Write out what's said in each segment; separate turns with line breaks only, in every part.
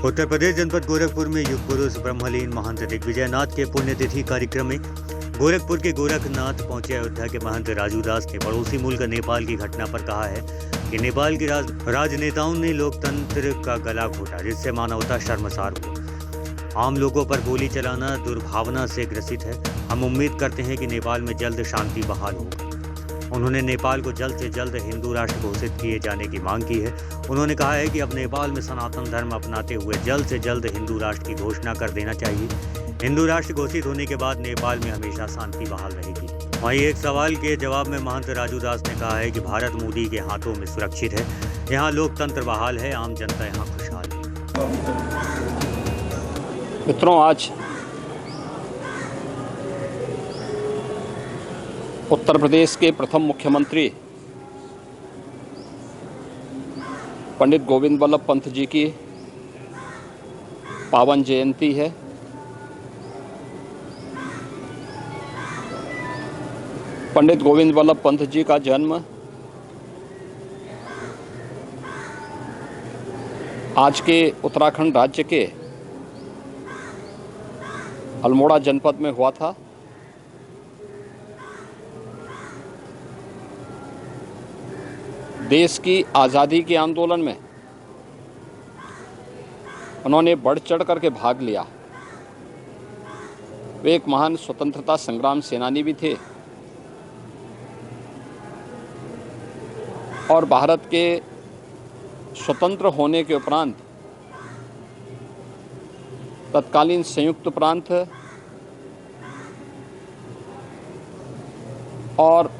उत्तर प्रदेश जनपद गोरखपुर में युग पुरुष ब्रह्मलीन महंत दिग्विजय नाथ के पुण्यतिथि कार्यक्रम में गोरखपुर के गोरखनाथ पहुंचे अयोध्या के महंत राजू दास ने पड़ोसी मुल्क नेपाल की घटना पर कहा है कि नेपाल के राजनेताओं ने लोकतंत्र का गला घोटा, जिससे मानवता शर्मसार हुआ। आम लोगों पर गोली चलाना दुर्भावना से ग्रसित है। हम उम्मीद करते हैं कि नेपाल में जल्द शांति बहाल होगा। उन्होंने नेपाल को जल्द से जल्द हिंदू राष्ट्र घोषित किए जाने की मांग की है। उन्होंने कहा है कि अब नेपाल में सनातन धर्म अपनाते हुए जल्द से जल्द हिंदू राष्ट्र की घोषणा कर देना चाहिए। हिंदू राष्ट्र घोषित होने के बाद नेपाल में हमेशा शांति बहाल रहेगी। वहीं एक सवाल के जवाब में महंत राजू दास ने कहा है कि भारत मोदी के हाथों में सुरक्षित है, यहाँ लोकतंत्र बहाल है, आम जनता यहाँ खुशहाल है।
मित्रों, आज उत्तर प्रदेश के प्रथम मुख्यमंत्री पंडित गोविंद वल्लभ पंत जी की पावन जयंती है। पंडित गोविंद वल्लभ पंत जी का जन्म आज के उत्तराखंड राज्य के अल्मोड़ा जनपद में हुआ था। देश की आज़ादी के आंदोलन में उन्होंने बढ़ चढ़ करके भाग लिया। वे एक महान स्वतंत्रता संग्राम सेनानी भी थे और भारत के स्वतंत्र होने के उपरांत तत्कालीन संयुक्त प्रांत और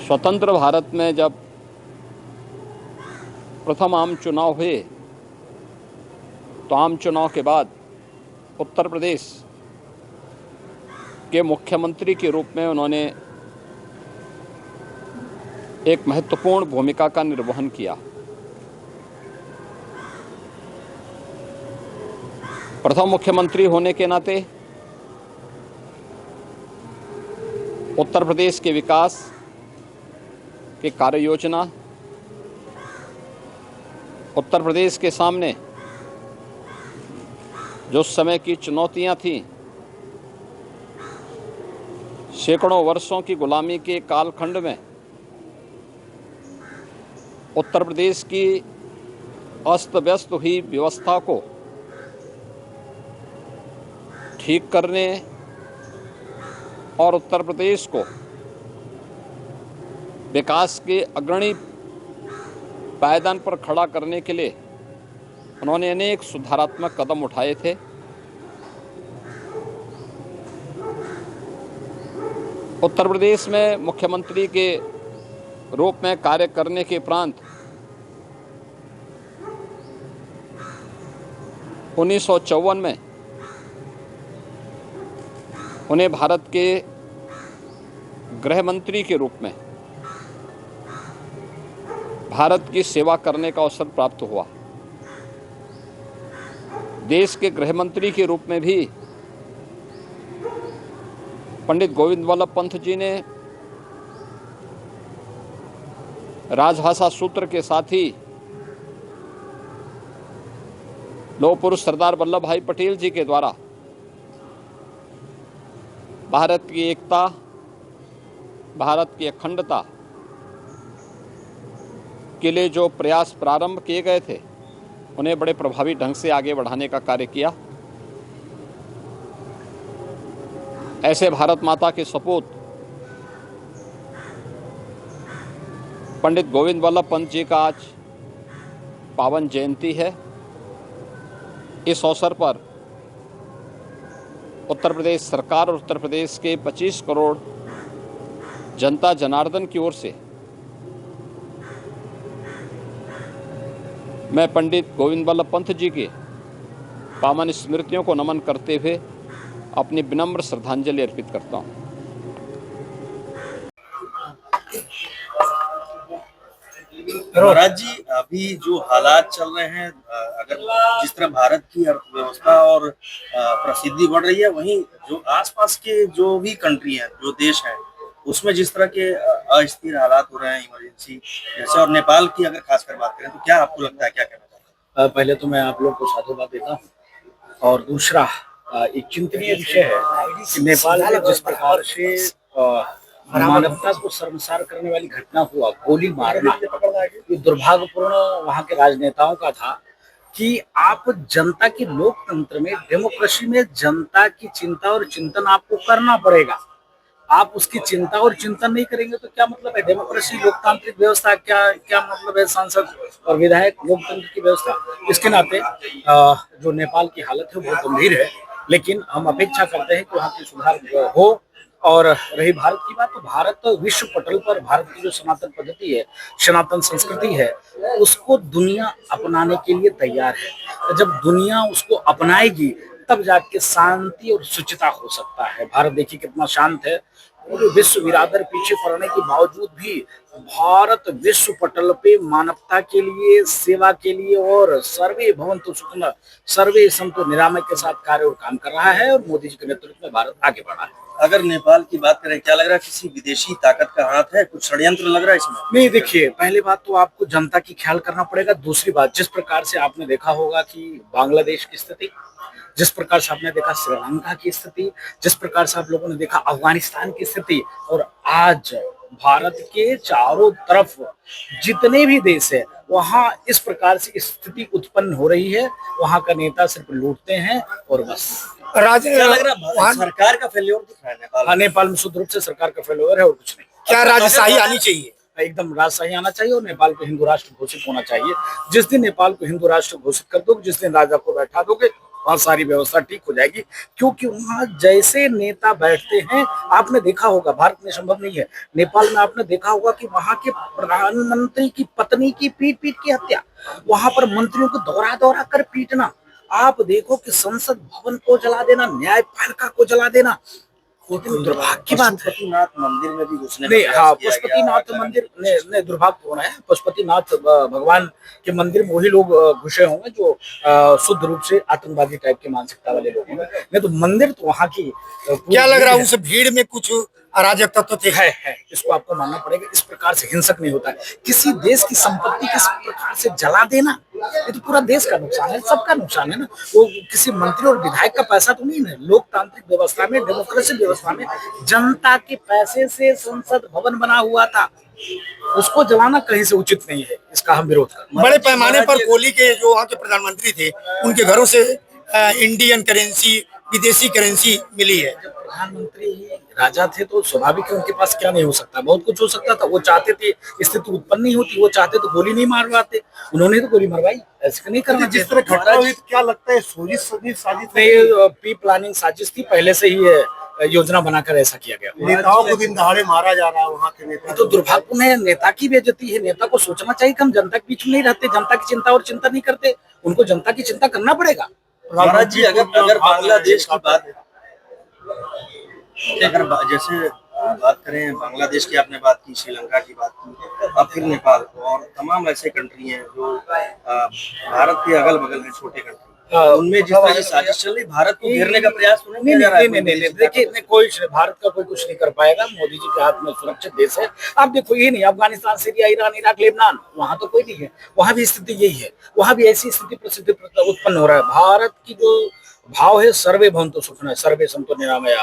स्वतंत्र भारत में जब प्रथम आम चुनाव हुए तो आम चुनाव के बाद उत्तर प्रदेश के मुख्यमंत्री के रूप में उन्होंने एक महत्वपूर्ण भूमिका का निर्वहन किया। प्रथम मुख्यमंत्री होने के नाते उत्तर प्रदेश के विकास की कार्य योजना, उत्तर प्रदेश के सामने जो समय की चुनौतियां थीं, सैकड़ों वर्षों की गुलामी के कालखंड में उत्तर प्रदेश की अस्त व्यस्त हुई व्यवस्था को ठीक करने और उत्तर प्रदेश को विकास के अग्रणी पायदान पर खड़ा करने के लिए उन्होंने अनेक सुधारात्मक कदम उठाए थे। उत्तर प्रदेश में मुख्यमंत्री के रूप में कार्य करने के उपरांत 1954 में उन्हें भारत के गृह मंत्री के रूप में भारत की सेवा करने का अवसर प्राप्त हुआ। देश के गृह मंत्री के रूप में भी पंडित गोविंद वल्लभ पंत जी ने राजभाषा सूत्र के साथ ही लौह पुरुष सरदार वल्लभ भाई पटेल जी के द्वारा भारत की एकता, भारत की अखंडता के लिए जो प्रयास प्रारंभ किए गए थे, उन्हें बड़े प्रभावी ढंग से आगे बढ़ाने का कार्य किया। ऐसे भारत माता के सपूत पंडित गोविंद वल्लभ पंत जी का आज पावन जयंती है। इस अवसर पर उत्तर प्रदेश सरकार और उत्तर प्रदेश के 25 करोड़ जनता जनार्दन की ओर से मैं पंडित गोविंद वल्लभ पंत जी के पावन स्मृतियों को नमन करते हुए अपनी विनम्र श्रद्धांजलि अर्पित करता हूँ।
महाराज जी, अभी जो हालात चल रहे हैं, अगर जिस तरह भारत की अर्थव्यवस्था और प्रसिद्धि बढ़ रही है, वहीं जो आसपास के जो भी कंट्री हैं, जो देश हैं, उसमें जिस तरह के अस्थिर हालात हो रहे हैं, इमरजेंसी जैसे, और नेपाल की अगर खासकर बात करें तो क्या आपको लगता है, क्या कहना चाहते हैं?
पहले तो मैं आप लोग को साधुवाद देता हूँ और दूसरा एक चिंतनीय विषय है कि नेपाल में जिस प्रकार से मानवता को शर्मसार करने वाली घटना हुआ, गोली मारना, ये दुर्भाग्यपूर्ण वहाँ के राजनेताओं का था कि आप जनता की लोकतंत्र में, डेमोक्रेसी में जनता की चिंता और चिंतन आपको करना पड़ेगा। आप उसकी चिंता और चिंतन नहीं करेंगे तो क्या मतलब है? डेमोक्रेसी, लोकतांत्रिक व्यवस्था, क्या क्या मतलब है? सांसद और विधायक लोकतंत्र की व्यवस्था। इसके नाते जो नेपाल की हालत है बहुत गंभीर है, लेकिन हम अपेक्षा करते हैं कि वहाँ की सुधार हो। और रही भारत की बात, तो भारत तो विश्व पटल पर भारत की जो सनातन पद्धति है, सनातन संस्कृति है, उसको दुनिया अपनाने के लिए तैयार है। जब दुनिया उसको अपनाएगी तब जाके शांति और शुचिता हो सकता है। भारत देखिए कितना शांत है, पूरे विश्व बिरादर पीछे पड़ने के बावजूद भी भारत विश्व पटल पे मानवता के लिए, सेवा के लिए और सर्वे भवन्तु सुखिनः सर्वे सन्तु निरामय के साथ कार्य और काम कर रहा है और मोदी जी के नेतृत्व में भारत आगे बढ़ा है।
अगर नेपाल की बात करें, क्या लग रहा है किसी विदेशी ताकत का हाथ है? कुछ षड्यंत्र लग रहा है इसमें?
नहीं, देखिए, पहली बात तो आपको जनता की ख्याल करना पड़ेगा। दूसरी बात, जिस प्रकार से आपने देखा होगा कि बांग्लादेश की स्थिति, जिस प्रकार से आपने देखा श्रीलंका की स्थिति, जिस प्रकार से आप लोगों ने देखा अफगानिस्तान की स्थिति, और आज भारत के चारों तरफ जितने भी देश है वहां इस प्रकार से स्थिति उत्पन्न हो रही है। वहां का नेता सिर्फ लूटते हैं और बस।
क्या लग रहा है सरकार का फेल्योर दिख रहा है नेपाल?
हाँ, नेपाल में शुद्ध रूप से सरकार का फेल्योर है और कुछ नहीं।
क्या राजशाही आनी चाहिए?
एकदम राजशाही आना चाहिए और नेपाल को हिंदू राष्ट्र घोषित होना चाहिए। जिस दिन नेपाल को हिंदू राष्ट्र घोषित कर दोगे, जिस दिन राजा को बैठा दोगे, वहाँ सारी व्यवस्था ठीक हो जाएगी। क्योंकि वहाँ जैसे नेता बैठते हैं, आपने देखा होगा, भारत में संभव नहीं है, नेपाल में आपने देखा होगा कि वहाँ के प्रधानमंत्री की पत्नी की पीट पीट की हत्या, वहाँ पर मंत्रियों को दौरा दौरा कर पीटना, आप देखो कि संसद भवन को जला देना, न्यायपालिका को जला देना, दुर्भाग्य की बात है।
पशुपतिनाथ मंदिर में भी घुसने
नहीं, हाँ, पशुपतिनाथ मंदिर ने दुर्भाग्यपूर्ण है। पशुपतिनाथ भगवान के मंदिर में वही लोग घुसे होंगे जो शुद्ध रूप से आतंकवादी टाइप की मानसिकता वाले लोग होंगे। नहीं तो मंदिर तो वहाँ की
क्या लग रहा है उस भीड़ में कुछ अराजक तत्व थे?
है, इसको आपको मानना पड़ेगा। इस प्रकार से हिंसक नहीं होता है। किसी देश की संपत्ति किस प्रकार से जला देना, ये तो पूरा देश का नुकसान है, सबका नुकसान है ना। वो किसी मंत्री और विधायक का पैसा तो नहीं है। लोकतांत्रिक व्यवस्था में, डेमोक्रेसी व्यवस्था में जनता के पैसे से संसद भवन बना हुआ था, उसको जलाना कहीं से उचित नहीं है। इसका हम विरोध करते हैं।
बड़े पैमाने पर कोहली के जो वहाँ के प्रधानमंत्री थे, उनके घरों से इंडियन करेंसी, विदेशी करेंसी मिली है।
प्रधानमंत्री राजा थे तो स्वाभाविक है उनके पास क्या नहीं हो सकता, बहुत कुछ हो सकता था। वो चाहते थे स्थिति उत्पन्न नहीं होती, वो चाहते तो गोली नहीं मारवाते, उन्होंने तो गोली मरवाई। ऐसे नहीं करना।
जिस तरह घटना हुई तो क्या लगता है साजिश
नहीं, प्री प्लानिंग साजिश थी, पहले से ही योजना बनाकर ऐसा किया गया।
नेताओं को दिन दहाड़े मारा जा रहा है वहाँ के नेता।
तो दुर्भाग्यपूर्ण है, नेता की बेइज्जती है। नेता को सोचना चाहिए कि हम जनता के बीच में नहीं रहते, जनता की चिंता और चिंता नहीं करते, उनको जनता की चिंता करना पड़ेगा।
महाराज जी, अगर बांग्लादेश की बात, अगर जैसे बात करें बांग्लादेश की, आपने बात की, श्रीलंका की बात की, अब फिर नेपाल और तमाम ऐसे कंट्री हैं जो भारत के अगल बगल में छोटे कंट्री, उनमें जिस तरह की साजिश चल रही, भारत को घेरने का प्रयास तो नहीं किया जा रहा है?
नहीं, देखिए, कोई भारत का कोई कुछ नहीं कर पाएगा। मोदी जी के हाथ में सुरक्षित देश है। आप देखो, ये नहीं Afghanistan, Syria, Iran, Iraq, Lebanon, वहां तो कोई नहीं है। वहां भी स्थिति यही है, वहां भी ऐसी स्थिति परिस्थिति उत्पन्न हो रहा है। भारत की जो भाव है, सर्वे भवन्तु सुखिनः सर्वे सन्तु निरामया,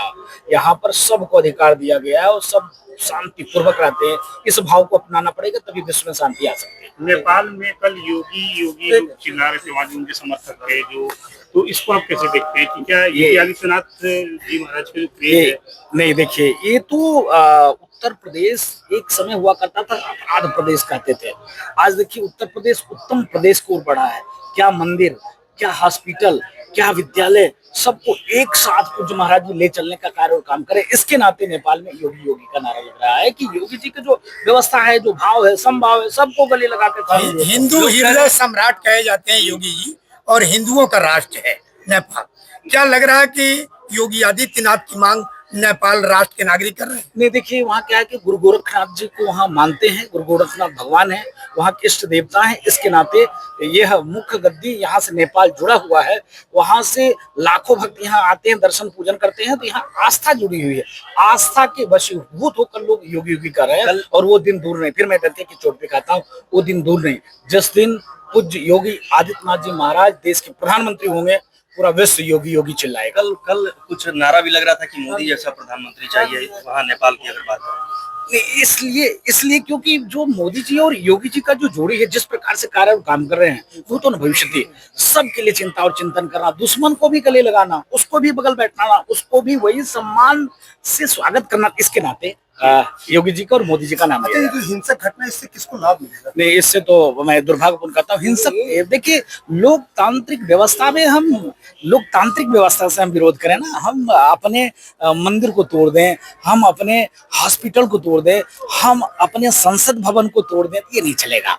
यहाँ पर सबको अधिकार दिया गया है और सब शांति पूर्वक रहते हैं। इस भाव को अपनाना पड़ेगा, तभी विश्व में शांति आ सकती है।
नेपाल में कल योगी लोग चिल्ला रहे थे, वहाँ उनके समर्थक थे जो, तो इसको आप कैसे देखते हैं कि क्या योगी आदित्यनाथ जी महाराज के जो क्रेज है?
नहीं, देखिए, ये तो उत्तर प्रदेश एक समय हुआ करता था, अपराध प्रदेश कहते थे। आज देखिए उत्तर प्रदेश उत्तम प्रदेश को बढ़ा है। क्या मंदिर, क्या हॉस्पिटल, क्या विद्यालय, सबको एक साथ पूज्य महाराज जी ले चलने का कार्य और काम करे। इसके नाते नेपाल में योगी योगी का नारा लग रहा है कि योगी जी की जो व्यवस्था है, जो भाव है, समभाव है, सबको गले लगा के
हिंदू हृदय सम्राट कहे जाते हैं योगी जी, और हिंदुओं का राष्ट्र है नेपाल। क्या लग रहा है कि योगी आदित्यनाथ की मांग नेपाल राष्ट्र के नागरिक कर रहे हैं।
नहीं देखिए, वहाँ क्या है कि गुरु गोरखनाथ जी को वहाँ मानते हैं, गुरु गोरखनाथ भगवान है, वहाँ के इष्ट देवता हैं। इसके नाते यह मुख्य गद्दी यहाँ से नेपाल जुड़ा हुआ है, वहाँ से लाखों भक्त यहाँ आते हैं, दर्शन पूजन करते हैं, तो यहाँ आस्था जुड़ी हुई है। आस्था के वशीभूत होकर लोग योगी योगी कर रहे हैं, और वो दिन दूर नहीं। फिर मैं कहते हैं कि चोट पे खाता हूँ, वो दिन दूर नहीं जिस दिन पूज्य योगी आदित्यनाथ जी महाराज देश के प्रधानमंत्री होंगे, पूरा विश्व योगी योगी चिल्लाएगा।
कल कुछ नारा भी लग रहा था कि मोदी जैसा प्रधानमंत्री चाहिए वहाँ नेपाल की अगर बात करें।
इसलिए क्योंकि जो मोदी जी और योगी जी का जो जोड़ी है, जिस प्रकार से कार्य काम कर रहे हैं, वो तो भविष्य सबके लिए चिंता और चिंतन करना, दुश्मन को भी गले लगाना, उसको भी बगल बैठाना, उसको भी वही सम्मान से स्वागत करना, इसके नाते योगी जी का और मोदी जी का नाम है।
जो हिंसक घटना, इससे किसको लाभ मिलेगा?
नहीं, इससे तो मैं दुर्भाग्यपूर्ण कहता हूँ। हिंसक, देखिए लोकतांत्रिक व्यवस्था में हम लोकतांत्रिक व्यवस्था से हम विरोध करें ना, हम अपने मंदिर को तोड़ दें, हम अपने हॉस्पिटल को तोड़ दें, हम अपने संसद भवन को तोड़ दें, ये नहीं चलेगा।